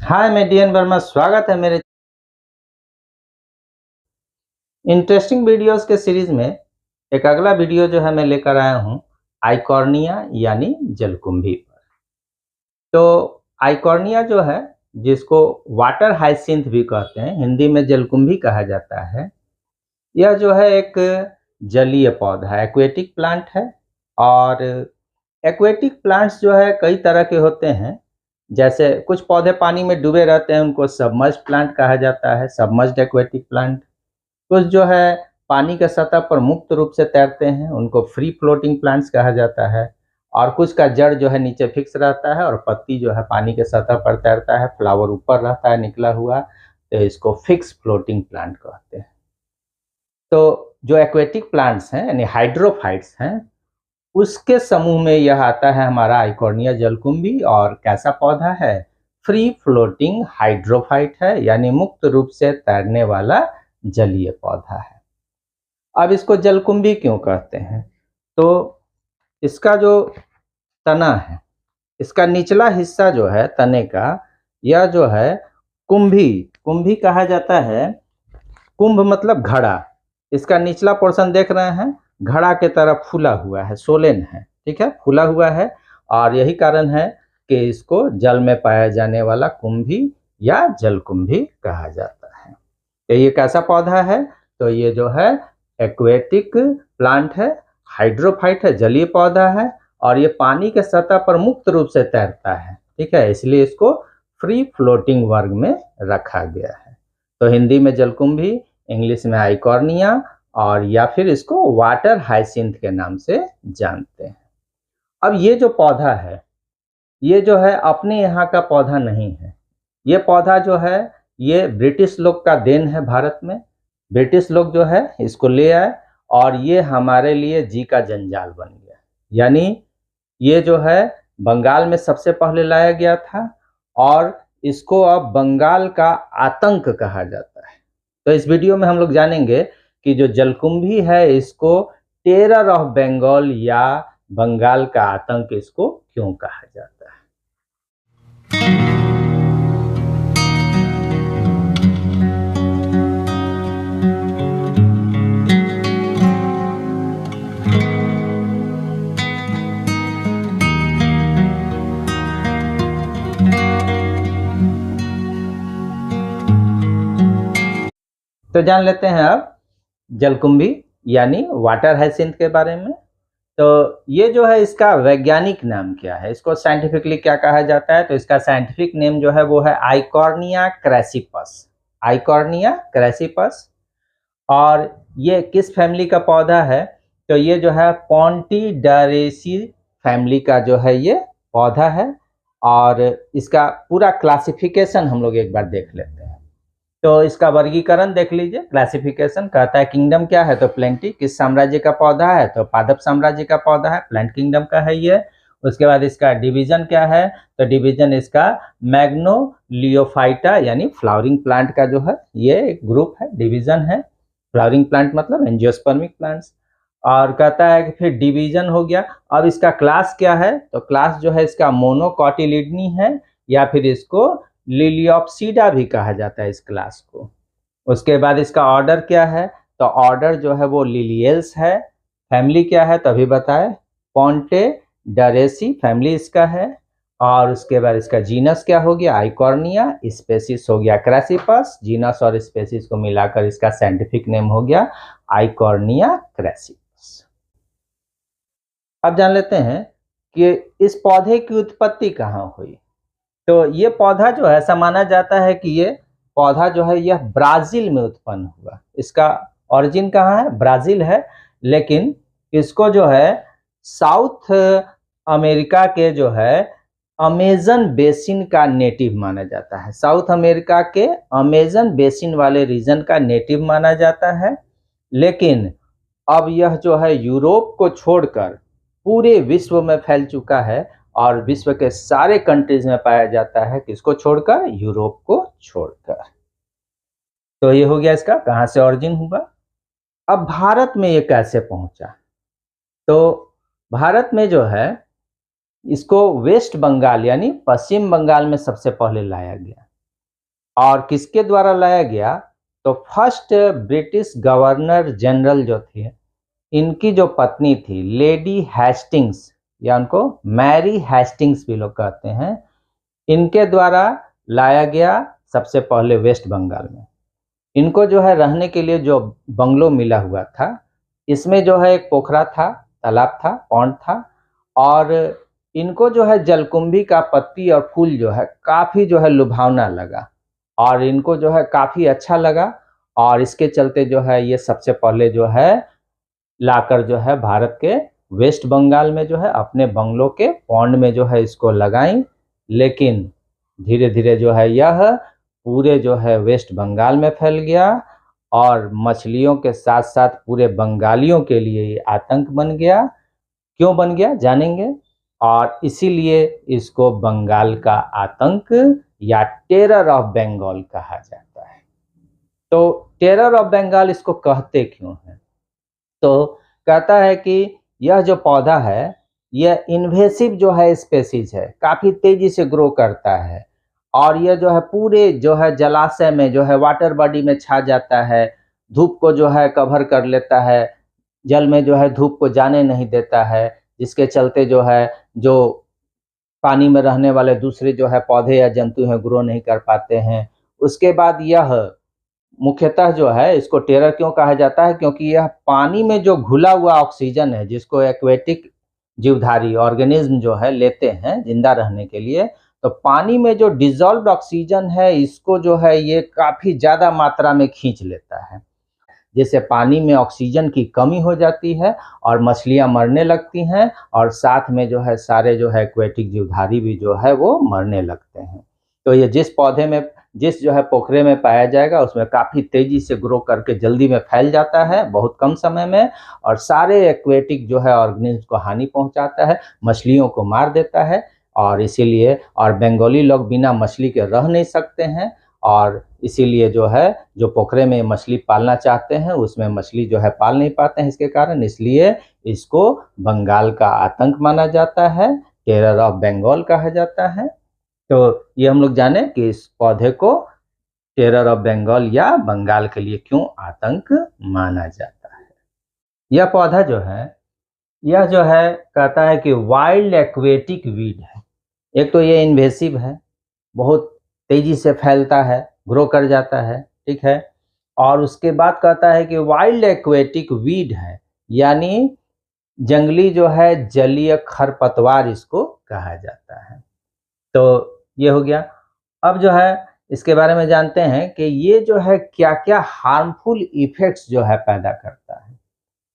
हाय, मैं डीएन वर्मा। स्वागत है मेरे इंटरेस्टिंग वीडियोस के सीरीज में। एक अगला वीडियो जो है मैं लेकर आया हूँ आइकॉर्निया यानी जलकुंभी पर। तो आइकॉर्निया जो है, जिसको वाटर हाइसिंथ भी कहते हैं, हिंदी में जलकुंभी कहा जाता है। यह जो है एक जलीय पौधा है, एक्वेटिक प्लांट है। और एक्वेटिक प्लांट्स जो है कई तरह के होते हैं। जैसे कुछ पौधे पानी में डूबे रहते हैं, उनको सबमर्ज्ड प्लांट कहा जाता है, सबमर्ज्ड एक्वेटिक प्लांट। कुछ जो है पानी के सतह पर मुक्त रूप से तैरते हैं, उनको फ्री फ्लोटिंग प्लांट्स कहा जाता है। और कुछ का जड़ जो है नीचे फिक्स रहता है और पत्ती जो है पानी के सतह पर तैरता है, फ्लावर ऊपर रहता है निकला हुआ, तो इसको फिक्स फ्लोटिंग प्लांट कहते हैं। तो जो एक्वेटिक प्लांट्स हैं यानी हाइड्रोफाइट्स हैं, उसके समूह में यह आता है हमारा आइकॉर्निया जलकुंभी। और कैसा पौधा है? फ्री फ्लोटिंग हाइड्रोफाइट है, यानी मुक्त रूप से तैरने वाला जलीय पौधा है। अब इसको जलकुंभी क्यों कहते हैं? तो इसका जो तना है, इसका निचला हिस्सा जो है तने का, यह जो है कुंभी कुंभी कहा जाता है। कुंभ मतलब घड़ा। इसका निचला पोर्शन देख रहे हैं, घड़ा के तरह फूला हुआ है, सोलेन है, ठीक है, फूला हुआ है। और यही कारण है कि इसको जल में पाया जाने वाला कुंभी या जलकुंभी कहा जाता है। तो ये कैसा पौधा है? तो ये जो है एक्वेटिक प्लांट है, हाइड्रोफाइट है, जलीय पौधा है। और ये पानी के सतह पर मुक्त रूप से तैरता है, ठीक है, इसलिए इसको फ्री फ्लोटिंग वर्ग में रखा गया है। तो हिंदी में जलकुंभी, इंग्लिश में आइकॉर्निया, और या फिर इसको वाटर हाइसिंथ के नाम से जानते हैं। अब ये जो पौधा है, ये जो है अपने यहाँ का पौधा नहीं है। ये पौधा जो है ये ब्रिटिश लोग का देन है भारत में। ब्रिटिश लोग जो है इसको ले आए और ये हमारे लिए जी का जंजाल बन गया। यानी ये जो है बंगाल में सबसे पहले लाया गया था और इसको अब बंगाल का आतंक कहा जाता है। तो इस वीडियो में हम लोग जानेंगे कि जो जलकुंभी है इसको टेरर ऑफ बंगाल या बंगाल का आतंक इसको क्यों कहा जाता है। तो जान लेते हैं अब जलकुंभी यानी वाटर हाइसिंथ के बारे में। तो ये जो है इसका वैज्ञानिक नाम क्या है, इसको साइंटिफिकली क्या कहा जाता है? तो इसका साइंटिफिक नेम जो है वो है आइकॉर्निया क्रैसिपस। आइकॉर्निया क्रैसिपस। और ये किस फैमिली का पौधा है? तो ये जो है पॉन्टिडारेसी फैमिली का जो है ये पौधा है। और इसका पूरा क्लासिफिकेशन हम लोग एक बार देख लेते हैं। तो इसका वर्गीकरण देख लीजिए। क्लासिफिकेशन कहता है किंगडम क्या है? तो प्लेंटी। किस साम्राज्य का पौधा है? तो पादप साम्राज्य का पौधा है, प्लांट किंगडम का है ये। उसके बाद इसका डिवीजन क्या है? तो डिवीजन इसका मैग्नोलियोफाइटा यानी फ्लावरिंग प्लांट का जो है ये एक ग्रुप है, डिवीजन है। फ्लावरिंग प्लांट मतलब एंजियोस्पर्मिक प्लांट्स। और कहता है कि फिर डिवीजन हो गया। अब इसका क्लास क्या है? तो क्लास जो है इसका मोनोकोटिलिडनी है, या फिर इसको लिलियोप्सिडा भी कहा जाता है इस क्लास को। उसके बाद इसका ऑर्डर क्या है? तो ऑर्डर जो है वो लिलियल्स है। फैमिली क्या है? तो अभी बताए, पॉन्टेडरेसी फैमिली इसका है। और उसके बाद इसका जीनस क्या हो गया? आइकॉर्निया। स्पेसिस हो गया क्रैसिपस। जीनस और स्पेसिस को मिलाकर इसका साइंटिफिक नेम हो गया आइकॉर्निया क्रैसिपस। अब जान लेते हैं कि इस पौधे की उत्पत्ति कहाँ हुई। तो ये पौधा जो है ऐसा माना जाता है कि ये पौधा जो है यह ब्राजील में उत्पन्न हुआ। इसका ओरिजिन कहाँ है? ब्राजील है। लेकिन इसको जो है साउथ अमेरिका के जो है अमेजन बेसिन का नेटिव माना जाता है। साउथ अमेरिका के अमेजन बेसिन वाले रीजन का नेटिव माना जाता है। लेकिन अब यह जो है यूरोप को छोड़कर पूरे विश्व में फैल चुका है और विश्व के सारे कंट्रीज में पाया जाता है। किसको छोड़कर? यूरोप को छोड़कर। तो ये हो गया इसका कहाँ से ओरिजिन हुआ। अब भारत में ये कैसे पहुंचा? तो भारत में जो है इसको वेस्ट बंगाल यानी पश्चिम बंगाल में सबसे पहले लाया गया। और किसके द्वारा लाया गया, तो फर्स्ट ब्रिटिश गवर्नर जनरल जो थे, इनकी जो पत्नी थी लेडी हेस्टिंग्स, या उनको मैरी हेस्टिंग्स भी लोग कहते हैं, इनके द्वारा लाया गया सबसे पहले वेस्ट बंगाल में। इनको जो है रहने के लिए जो बंगलो मिला हुआ था, इसमें जो है एक पोखरा था, तालाब था, पॉन्ड था, और इनको जो है जलकुंभी का पत्ती और फूल जो है काफ़ी जो है लुभावना लगा, और इनको जो है काफ़ी अच्छा लगा, और इसके चलते जो है ये सबसे पहले जो है लाकर जो है भारत के वेस्ट बंगाल में जो है अपने बंगलों के पॉन्ड में जो है इसको लगाई। लेकिन धीरे धीरे जो है यह पूरे जो है वेस्ट बंगाल में फैल गया, और मछलियों के साथ साथ पूरे बंगालियों के लिए ये आतंक बन गया। क्यों बन गया जानेंगे, और इसीलिए इसको बंगाल का आतंक या टेरर ऑफ बंगाल कहा जाता है। तो टेरर ऑफ बंगाल इसको कहते क्यों हैं, तो कहता है कि यह जो पौधा है यह इन्वेसिव जो है स्पेसीज है, काफ़ी तेज़ी से ग्रो करता है, और यह जो है पूरे जो है जलाशय में जो है वाटर बॉडी में छा जाता है, धूप को जो है कवर कर लेता है, जल में जो है धूप को जाने नहीं देता है, जिसके चलते जो है जो पानी में रहने वाले दूसरे जो है पौधे या जंतु हैं ग्रो नहीं कर पाते हैं। उसके बाद यह मुख्यतः जो है इसको टेरर क्यों कहा जाता है, क्योंकि यह पानी में जो घुला हुआ ऑक्सीजन है, जिसको एक्वेटिक जीवधारी ऑर्गेनिज्म जो है लेते हैं जिंदा रहने के लिए, तो पानी में जो डिजॉल्व्ड ऑक्सीजन है इसको जो है ये काफ़ी ज़्यादा मात्रा में खींच लेता है, जिससे पानी में ऑक्सीजन की कमी हो जाती है और मछलियां मरने लगती हैं, और साथ में जो है सारे जो है एक्वेटिक जीवधारी भी जो है वो मरने लगते हैं। तो ये जिस पौधे में जिस जो है पोखरे में पाया जाएगा उसमें काफ़ी तेज़ी से ग्रो करके जल्दी में फैल जाता है बहुत कम समय में, और सारे एक्वेटिक जो है ऑर्गेनिज्म को हानि पहुंचाता है, मछलियों को मार देता है। और इसीलिए और बंगाली लोग बिना मछली के रह नहीं सकते हैं, और इसीलिए जो है जो पोखरे में मछली पालना चाहते हैं उसमें मछली जो है पाल नहीं पाते हैं इसके कारण, इसलिए इसको बंगाल का आतंक माना जाता है, टेरर ऑफ बंगाल कहा जाता है। तो ये हम लोग जाने कि इस पौधे को टेरर ऑफ बंगाल या बंगाल के लिए क्यों आतंक माना जाता है। यह पौधा जो है यह जो है कहता है कि वाइल्ड एक्वेटिक वीड है। एक तो ये इन्वेसिव है, बहुत तेजी से फैलता है, ग्रो कर जाता है, ठीक है, और उसके बाद कहता है कि वाइल्ड एक्वेटिक वीड है, यानी जंगली जो है जलीय खरपतवार इसको कहा जाता है। तो ये हो गया। अब जो है इसके बारे में जानते हैं कि ये जो है क्या क्या हार्मफुल इफेक्ट्स जो है पैदा करता है।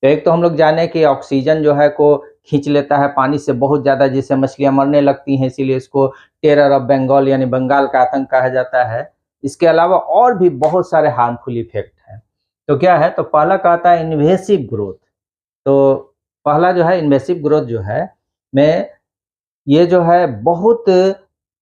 तो एक तो हम लोग जाने कि ऑक्सीजन जो है को खींच लेता है पानी से बहुत ज़्यादा, जिससे मछलियाँ मरने लगती हैं, इसीलिए इसको टेरर ऑफ बंगाल यानी बंगाल का आतंक कहा जाता है। इसके अलावा और भी बहुत सारे हार्मफुल इफेक्ट हैं। तो क्या है, तो पहला कहता है इन्वेसिव ग्रोथ। तो पहला जो है इन्वेसिव ग्रोथ जो है में ये जो है बहुत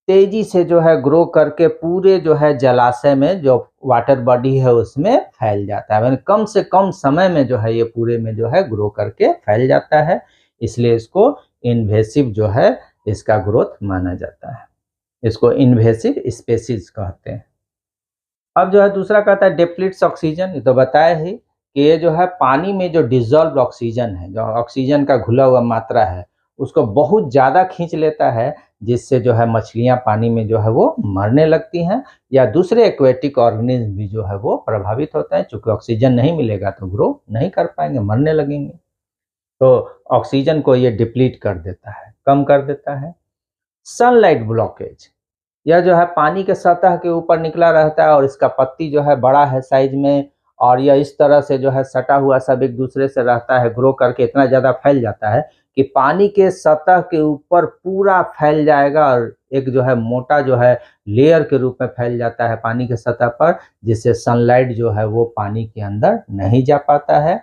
तेजी से जो है ग्रो करके पूरे जो है जलाशय में जो वाटर बॉडी है उसमें फैल जाता है, कम से कम समय में जो है ये पूरे में जो है ग्रो करके फैल जाता है, इसलिए इसको इन्वेसिव जो है इसका ग्रोथ माना जाता है, इसको इन्वेसिव स्पेसीज कहते हैं। अब जो है दूसरा कहता है डिप्लीट्स ऑक्सीजन। ये तो बताया ही कि ये जो है पानी में जो डिजॉल्व ऑक्सीजन है, जो ऑक्सीजन का घुला हुआ मात्रा है उसको बहुत ज़्यादा खींच लेता है, जिससे जो है मछलियाँ पानी में जो है वो मरने लगती हैं, या दूसरे एक्वेटिक ऑर्गेनिज्म भी जो है वो प्रभावित होते हैं, चूँकि ऑक्सीजन नहीं मिलेगा तो ग्रो नहीं कर पाएंगे, मरने लगेंगे। तो ऑक्सीजन को ये डिप्लीट कर देता है, कम कर देता है। सनलाइट ब्लॉकेज, यह जो है पानी के सतह के ऊपर निकला रहता है और इसका पत्ती जो है बड़ा है साइज में, और यह इस तरह से जो है सटा हुआ सब एक दूसरे से रहता है, ग्रो करके इतना ज़्यादा फैल जाता है कि पानी के सतह के ऊपर पूरा फैल जाएगा, और एक जो है मोटा जो है लेयर के रूप में फैल जाता है पानी के सतह पर, जिससे सनलाइट जो है वो पानी के अंदर नहीं जा पाता है,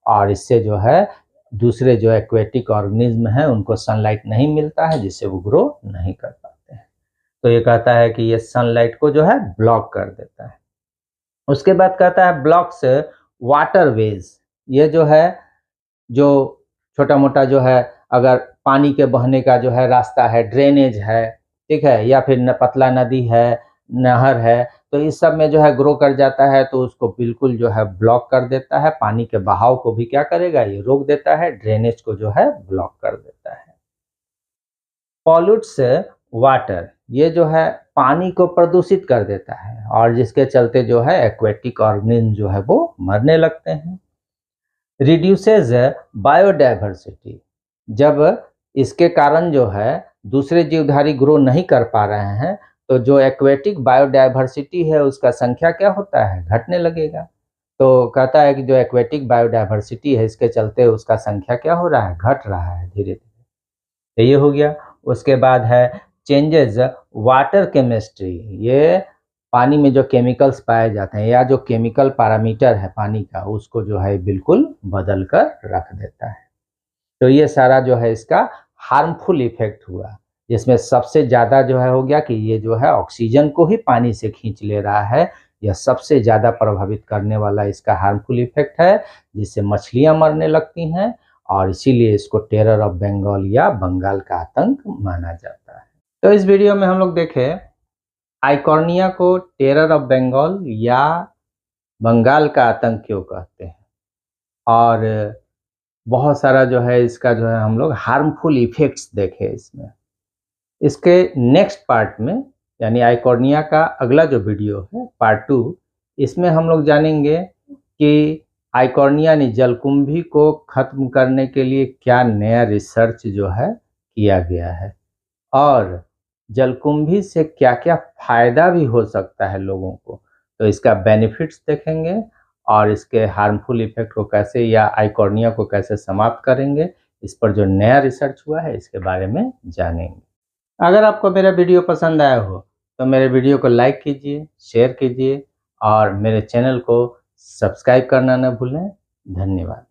और इससे जो है दूसरे जो एक्वेटिक ऑर्गेनिज्म हैं उनको सनलाइट नहीं मिलता है, जिससे वो ग्रो नहीं कर पाते हैं। तो ये कहता है कि ये सनलाइट को जो है ब्लॉक कर देता है। उसके बाद कहता है ब्लॉक्स वाटरवेज। ये जो है जो छोटा मोटा जो है अगर पानी के बहने का जो है रास्ता है, ड्रेनेज है, ठीक है, या फिर पतला नदी है, नहर है, तो इस सब में जो है ग्रो कर जाता है, तो उसको बिल्कुल जो है ब्लॉक कर देता है। पानी के बहाव को भी क्या करेगा, ये रोक देता है, ड्रेनेज को जो है ब्लॉक कर देता है। पॉल्यूट्स वाटर, ये जो है पानी को प्रदूषित कर देता है और जिसके चलते जो है एक्वेटिक ऑर्गेनिज्म जो है वो मरने लगते हैं। रिड्यूसेज बायोडाइवर्सिटी, जब इसके कारण जो है दूसरे जीवधारी ग्रो नहीं कर पा रहे हैं, तो जो एक्वेटिक बायोडाइवर्सिटी है उसका संख्या क्या होता है, घटने लगेगा। तो कहता है कि जो एक्वेटिक बायोडाइवर्सिटी है इसके चलते उसका संख्या क्या हो रहा है, घट रहा है धीरे धीरे। तो ये हो गया। उसके बाद है चेंजेस वाटर केमिस्ट्री, ये पानी में जो केमिकल्स पाए जाते हैं या जो केमिकल पैरामीटर है पानी का, उसको जो है बिल्कुल बदल कर रख देता है। तो ये सारा जो है इसका हार्मफुल इफेक्ट हुआ, जिसमें सबसे ज़्यादा जो है हो गया कि ये जो है ऑक्सीजन को ही पानी से खींच ले रहा है। यह सबसे ज़्यादा प्रभावित करने वाला इसका हार्मफुल इफेक्ट है, जिससे मछलियाँ मरने लगती हैं और इसीलिए इसको टेरर ऑफ बंगाल या बंगाल का आतंक माना जाता है। तो इस वीडियो में हम लोग देखें आइकॉर्निया को टेरर ऑफ बंगाल या बंगाल का आतंक क्यों कहते हैं, और बहुत सारा जो है इसका जो है हम लोग हार्मफुल इफेक्ट्स देखे इसमें। इसके नेक्स्ट पार्ट में यानी आइकॉर्निया का अगला जो वीडियो है पार्ट 2, इसमें हम लोग जानेंगे कि आइकॉर्निया ने जलकुंभी को खत्म करने के लिए क्या नया रिसर्च जो है किया गया है और जलकुंभी से क्या क्या फ़ायदा भी हो सकता है लोगों को। तो इसका बेनिफिट्स देखेंगे और इसके हार्मफुल इफेक्ट को कैसे या आइकॉर्निया को कैसे समाप्त करेंगे, इस पर जो नया रिसर्च हुआ है इसके बारे में जानेंगे। अगर आपको मेरा वीडियो पसंद आया हो तो मेरे वीडियो को लाइक कीजिए, शेयर कीजिए और मेरे चैनल को सब्सक्राइब करना न भूलें। धन्यवाद।